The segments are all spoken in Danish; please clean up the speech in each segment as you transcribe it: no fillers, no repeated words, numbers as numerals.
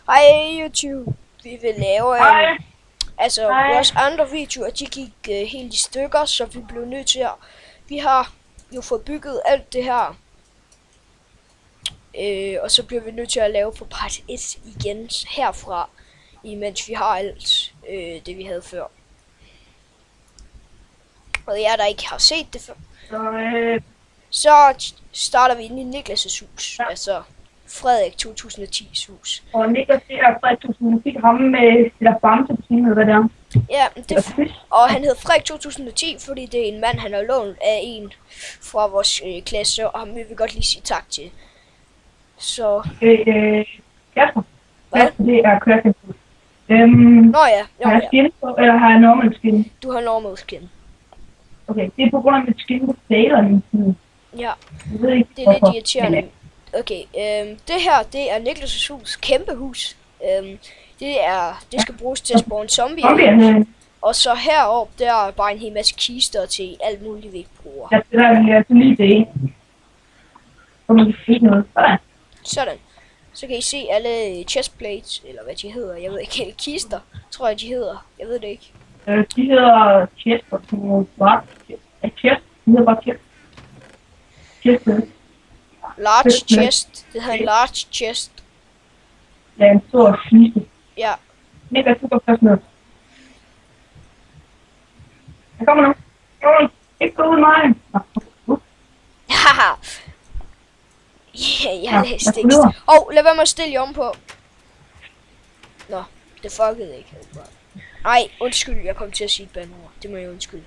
Hej YouTube, vi vil lave vores andre videoer, de gik helt i stykker, så vi blev nødt til at, vi har jo fået bygget alt det her, og så bliver vi nødt til at lave på part 1 igen herfra, imens vi har alt det vi havde før. Og jer der ikke har set det før, så starter vi inde i Niklas' hus, altså Frederik 2010's hus. Og Niklas er Frederik 2010, ham med der bamse, hvad det er. Ja, og han hedder Frederik 2010, fordi det er en mand, han har lånt af en fra vores klasse, og ham vil vi godt lige sige tak til. Så... Kasper. Hvad? Det er Christian. Nå ja. Har jeg skin på, eller har jeg normal skin? Du har normal skin. Okay, det er på grund af mit skin på saileren. Ja, jeg ved ikke, det er lidt irriterende. Okay, det her, det er Niklas' hus, kæmpe hus. Det skal bruges til at spawne zombier. Og så heroppe, der er bare en hel masse kister til alt muligt, vi ikke bruger. Ja, det der er lige det. Så man kan se noget. Sådan. Så kan I se alle chestplates, eller hvad de hedder. Jeg ved ikke, eller kister, tror jeg de hedder. Jeg ved det ikke. De hedder chest, og chest. De hedder bare chest. Chest. Large chest. Det hedder en large chest. Ja, en stor kiste. Ja. Niklas, du går først med. Jeg kommer nu. Ikke gå ud mig. Haha. Ja, jeg læste ikke. Lad være med at stille jer om på. Nå, det fuckede ikke. Ej, undskyld, jeg kom til at sige et bandord. Det må jeg undskylde.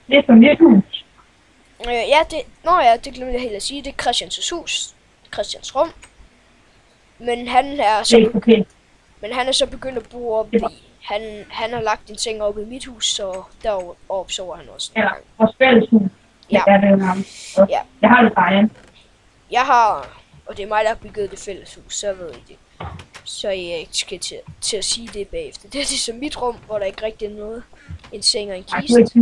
Det er som mit hus. Det glemte jeg helt at sige. Det er Christians hus. Christians rum. Men han er så begyndt at bo op i. Han har lagt en seng op i mit hus, så deroppe sover han også. Ja, og fælleshus. Ja. Ja. Jeg har det bare. Jeg har, og det er mig, der har bygget det fælleshus, så ved I det. Så jeg ikke skal til at sige det bagefter. Det er ligesom mit rum, hvor der ikke rigtig er noget. En seng og en kiste.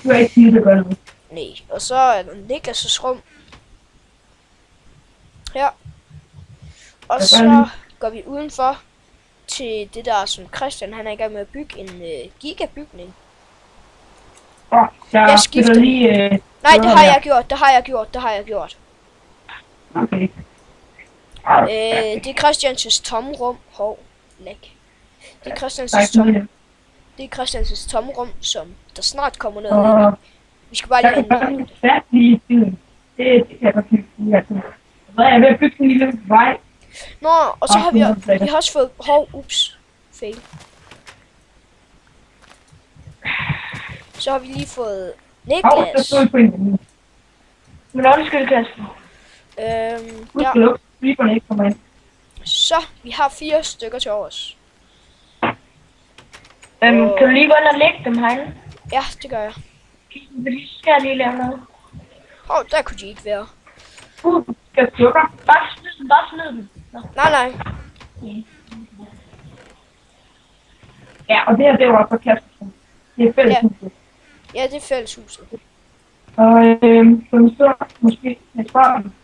Du har ikke sige det godt noget. Nej, og så er der Niklas' rum. Ja. Og så går vi udenfor til det der, som Christian han er i gang med at bygge en gigabygning. Jeg skifter lige... Nej, det har jeg gjort. Okay. Det er Christians tomrum. Læk. Det er Christians tomrum, som der snart kommer noget. Vi skal bare lige have en det kan jeg godt lide. Så er jeg ved at bygge en lille vej. Nå, og så har vi har også fået... fail. Så har vi lige fået Niklas. Men undskyld, Kasper. Ja. Så, vi har 4 stykker til overs. Kan du lige gå ind og lægge dem herinde? Ja, det gør jeg. Skal jeg lige lave noget? Der kunne de ikke være. Skal sukker? Bare smid dem. Nej. Ja, og det her, det var for Kasper. Det er fælleshuset. Ja, det er fælleshuset. Og så måske med spørgen.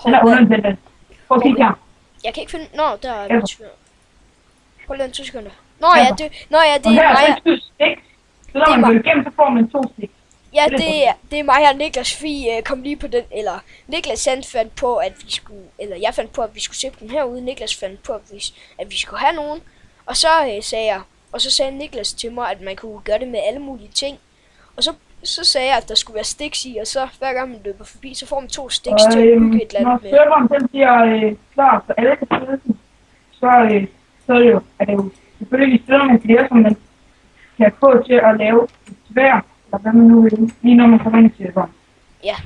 Eller under den. Prøv at kigge her. Jeg kan ikke finde... Nå, der er mit svær. Prøv lige 2 sekunder. Nå ja, det er mig. Så når man går igennem, så får man 2 stik. Ja, det er mig og Niklas, vi kom lige på den, eller Niklas fandt på, at vi skulle, eller jeg fandt på, at vi skulle sætte den herude. Niklas fandt på, at vi skulle have nogen. Og så sagde Niklas til mig, at man kunne gøre det med alle mulige ting. Og så sagde jeg, at der skulle være sticks i, og så hver gang man løber forbi, så får man 2 sticks til at bygge et eller andet med. Når serveren den bliver klar, så alle kan spille den, så er det jo selvfølgelig steder, man flere, som man kan få til at lave et svær, eller hvad man nu vil, lige når man kommer ind i serveren. Ja.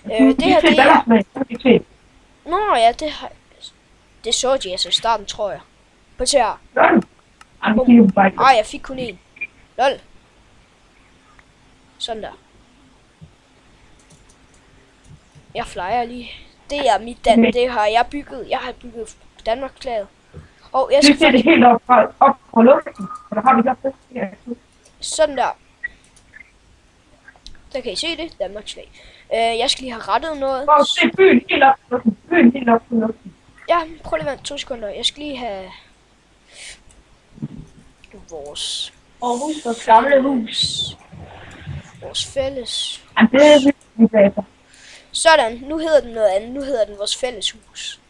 Det her, det er... Nå ja, det så de altså i starten, tror jeg. På til her. Jeg fik kun 1. Lol. Sådan der. Jeg flyer lige. Det er mit det har jeg bygget. Jeg har bygget Danmark-flaget. Og jeg skal det helt op på luften. Eller har vi gjort det? Ja. Sådan der. Der kan I se det. Danmarks flag. Jeg skal lige have rettet noget. Se byen helt op på luften. byen helt op på luften. Ja, prøv lige at vente 2 sekunder. Jeg skal lige have vores Og husk vores gamle hus. Vores fælles. Jamen, det er virkelig data. Sådan, nu hedder den noget andet. Nu hedder den vores fælles hus.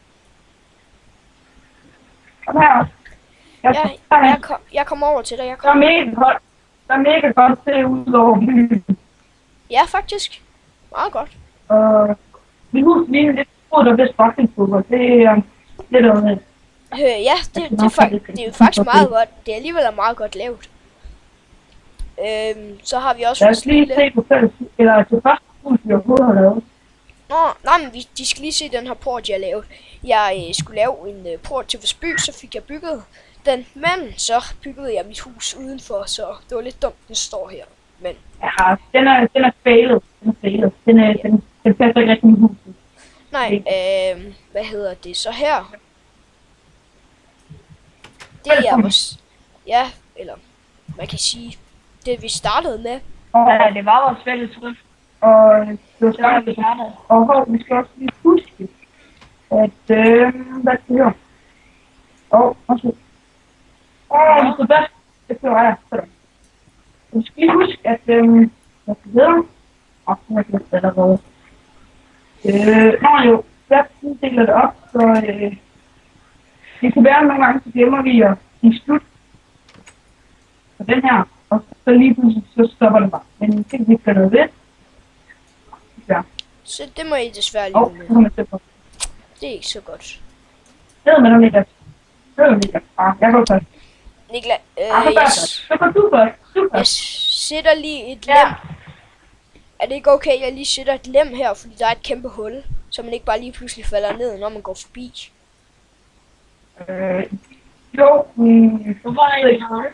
Kom her. Jeg kommer over til dig. Der er mega godt. Der er mega godt til ud over byen. Ja, faktisk. Meget godt. Mit hus ligner lidt ud af vist boxingfodbold. Det er lidt noget. Ja, det er jo faktisk meget godt. Det er alligevel meget godt lavet. Så har vi også Lad os lige se på fælles, eller til første hus, vi overhovedet har lavet. Nej, men de skal lige se den her port, jeg har lavet. Jeg skulle lave en port til Vestby, så fik jeg bygget den. Men så byggede jeg mit hus udenfor, så det var lidt dumt, den står her. Men Ja, den er failet. Den passer ikke rigtig i huset. nej, hvad hedder det så her? Det er vores, ja, eller man kan sige, det vi startede med. Ja, det var vores fælles hus. Og det var Det var vi skarpt. startede. Og vi skal også lige huske, at hvad skal vi høre? Undskyld. Vi skal bedst. Det skal være sådan. Vi skal lige huske, at hvad skal vi høre? Nu har jeg glemt allerede. Jo, jeg deler det op, så det kan være nogle gange, så glemmer vi at sige slut på den her, og så lige pludselig så stopper den bare. Men det kan vi ikke gøre noget ved. Ja. Så det må I desværre Og lige så med. kan man se på. Det er ikke så godt. Det er man ikke. Det er ikke. Jeg går først. Niklas, Så går du først. jeg sætter lige et lem. Ja. Er det ikke okay, at jeg lige sætter et lem her, fordi der er et kæmpe hul, så man ikke bare lige pludselig falder ned, når man går forbi? Jo. Hvorfor er det et hul?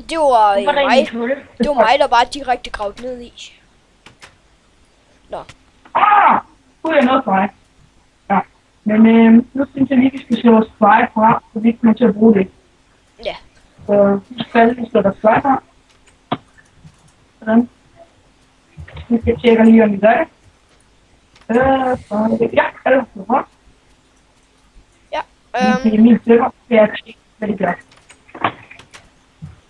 Det var Hvorfor er det mig. et hul? Det var mig, der bare direkte gravede ned i. Nu er jeg noget for dig. Ja. Men nu synes jeg lige, vi skal slå vores fly fra, så vi ikke kommer til at bruge det. Ja. Så vi skal lige slå deres fly fra. Sådan. Vi skal tjekke lige, om vi gør det. Ja, alle på hånd. Ja. Det er min server. Det er tjekke, hvad de gør.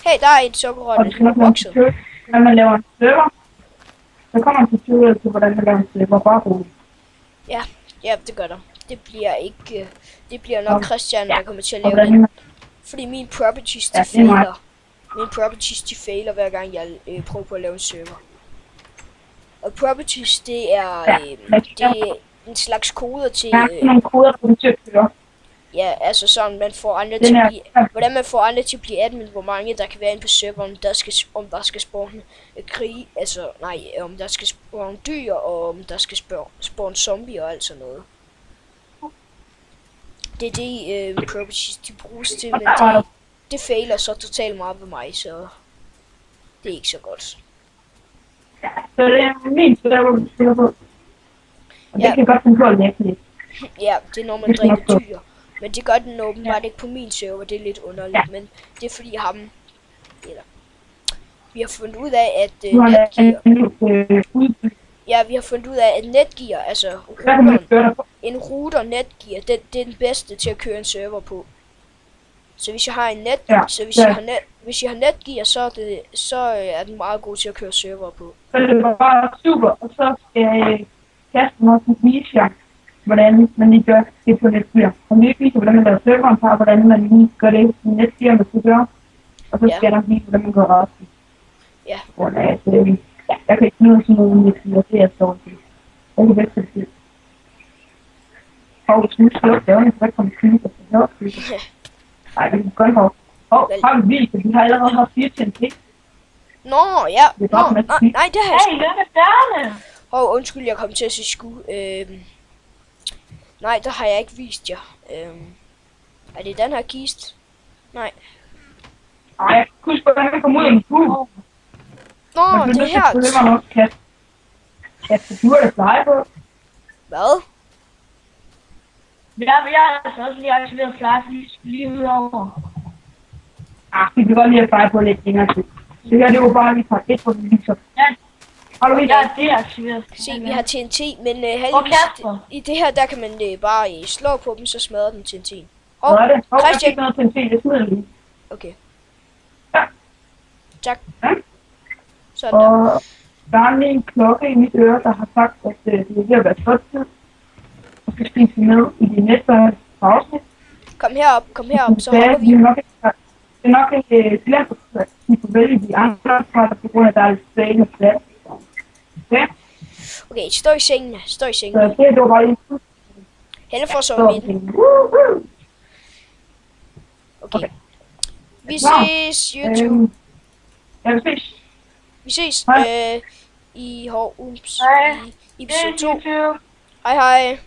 Hey, der er et Og sukkerrør, det skal nok der være en vokset. tutorial, hvordan man laver en server. Så kommer en tutorial til, hvordan man laver en server. Bare roligt. Ja, det gør der. Det bliver ikke. Det bliver nok Christian, der kommer til at Og lave hvordan det. man... Fordi mine properties, de Ja, det er mig. fejler. Mine properties, de fejler hver gang jeg prøver på at lave en server. Og properties, det er, det er en slags koder til, Der er sådan nogle koder, der kommer til at køre. ja, altså sådan, man får andre Den til at er... blive, hvordan man får andre til at blive admin, hvor mange der kan være inde på serveren, om der skal spawne krig, altså, nej, om der skal spawne dyr, og om der skal spawne zombie og alt sådan noget. Det er det, properties, de bruges til, men det fejler så totalt meget ved mig, så det er ikke så godt. Så det er min server, du spiller på. Og Ja. det kan godt finde på at lægge lidt. Ja, det er når man dræber dyr. Men det gør den åbenbart ikke på min server, det er lidt underligt, Ja. men det er fordi vi har fundet ud af, at Nu har jeg Netgear, udbygget. ja, vi har fundet ud af, at Netgear, altså Hvad kan man gøre der på? en router Netgear, det er den bedste til at køre en server på. Så hvis jeg har hvis jeg har Netgear, så er den meget god til at køre server på. Så det var bare super, og så skal jeg kaste mig også vise jer, hvordan man lige gør det på Netgear. Og lige vise, hvordan man laver serveren på, hvordan man lige gør det på Netgear, man skal gøre. Og så skal jeg nok vise, hvordan man gør op. Ja. Jeg kan ikke nå sådan noget Netgear, det er så til. Jeg kan bedst til det. Og hvis nu skal jeg lave en, så kommer knive, og så ej, det er godt hov. Har vi vist, at vi har allerede haft 4 TNT. Nå, ja. Det er godt med at sige. Nej, det har jeg Hey, løb af dørene! undskyld, jeg kom til at sige sku. Nej, der har jeg ikke vist jer. Er det den her kiste? Nej. Ej, jeg kan huske, hvordan man kommer ud af en hul. Nå, det er her. Det var nok kaste du er fly på. Hvad? Jeg har altså også lige aktiveret fly lige udover. Vi kan godt lide at fly på lidt længere tid. Så her, det var bare lige fra 1 på den viser. Ja, Har du ikke? Jeg er deaktiveret. Se, vi har TNT, men Hvor heldigvis, Kasper? i det her, der kan man bare slå på dem, så smadrer den TNT'en. Hvad er det? Jeg Christian, fik noget til en til, det smider lige. okay. Ja. Tak. Ja. Sådan der. Og der er lige en klokke i mit øre, der har sagt, at det er ved at være tid. Og skal spise med i de næste afsnit. Kom herop, så Det holder vi. er nok ikke glemt, at vi får vælge de andre parter, på grund af, at der er lidt stæende plads. Okay? Okay, stå i sengen. Så det var bare en Helle får så midten. Okay. Vi ses, YouTube. Ja, vi ses. Vi ses Hej. i Hej. episode 2. YouTube. Hej hej.